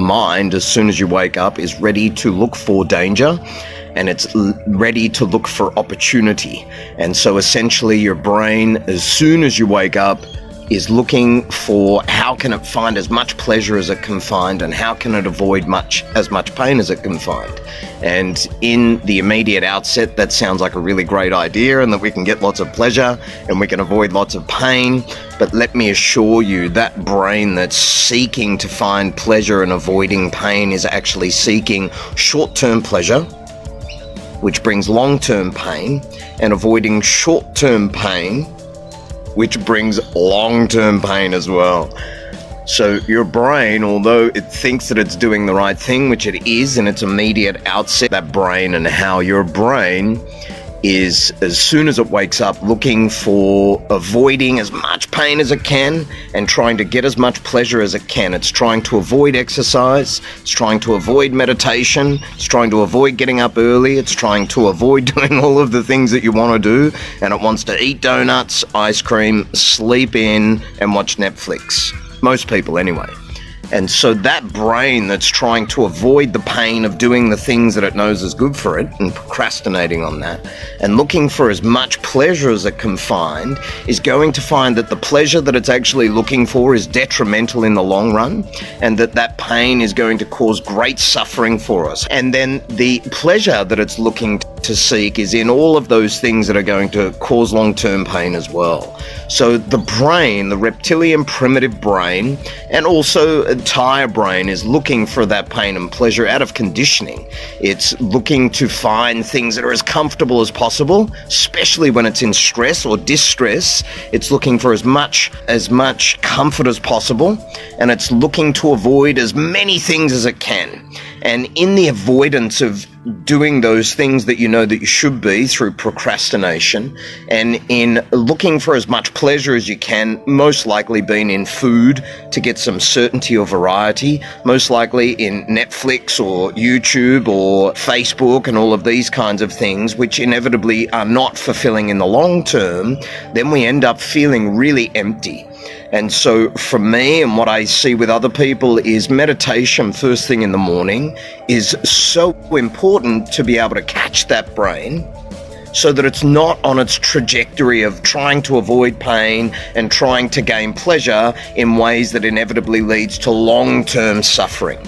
mind, as soon as you wake up, is ready to look for danger, and it's ready to look for opportunity. And so essentially your brain, as soon as you wake up, is looking for how can it find as much pleasure as it can find, and how can it avoid as much pain as it can find. And in the immediate outset, that sounds like a really great idea, and that we can get lots of pleasure and we can avoid lots of pain. But let me assure you, that brain that's seeking to find pleasure and avoiding pain is actually seeking short-term pleasure, which brings long-term pain, and avoiding short-term pain, which brings long-term pain as well. So your brain, although it thinks that it's doing the right thing, which it is in its immediate outset, that brain and how your brain is, as soon as it wakes up, looking for avoiding as much pain as it can and trying to get as much pleasure as it can. It's trying to avoid exercise, it's trying to avoid meditation, it's trying to avoid getting up early, it's trying to avoid doing all of the things that you want to do, and it wants to eat donuts, ice cream, sleep in, and watch Netflix. Most people anyway. And so that brain that's trying to avoid the pain of doing the things that it knows is good for it and procrastinating on that and looking for as much pleasure as it can find is going to find that the pleasure that it's actually looking for is detrimental in the long run, and that pain is going to cause great suffering for us. And then the pleasure that it's looking to seek is in all of those things that are going to cause long-term pain as well. So the brain, the reptilian primitive brain, and also entire brain is looking for that pain and pleasure out of conditioning. It's looking to find things that are as comfortable as possible, especially when it's in stress or distress. It's looking for as much comfort as possible, and it's looking to avoid as many things as it can. And in the avoidance of doing those things that you know that you should be through procrastination, and in looking for as much pleasure as you can, most likely being in food to get some certainty or variety, most likely in Netflix or YouTube or Facebook and all of these kinds of things, which inevitably are not fulfilling in the long term, then we end up feeling really empty. And so for me, and what I see with other people, is meditation first thing in the morning is so important to be able to catch that brain so that it's not on its trajectory of trying to avoid pain and trying to gain pleasure in ways that inevitably leads to long-term suffering.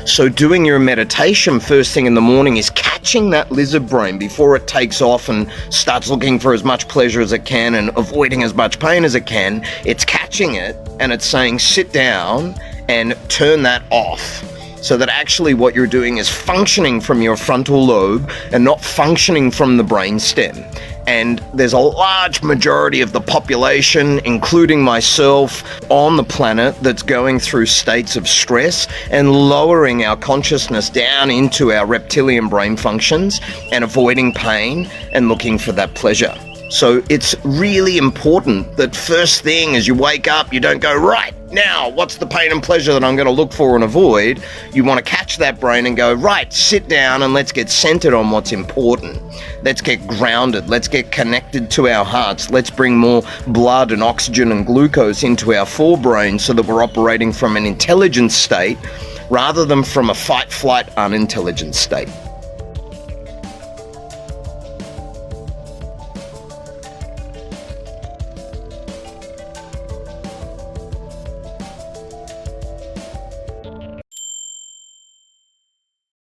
So doing your meditation first thing in the morning is catching that lizard brain before it takes off and starts looking for as much pleasure as it can and avoiding as much pain as it can. It's catching it and it's saying, sit down and turn that off. So that actually what you're doing is functioning from your frontal lobe and not functioning from the brainstem. And there's a large majority of the population, including myself, on the planet that's going through states of stress and lowering our consciousness down into our reptilian brain functions and avoiding pain and looking for that pleasure. So it's really important that first thing as you wake up, you don't go, right, now, what's the pain and pleasure that I'm going to look for and avoid? You want to catch that brain and go, right, sit down and let's get centered on what's important. Let's get grounded. Let's get connected to our hearts. Let's bring more blood and oxygen and glucose into our forebrain so that we're operating from an intelligent state rather than from a fight-flight unintelligent state.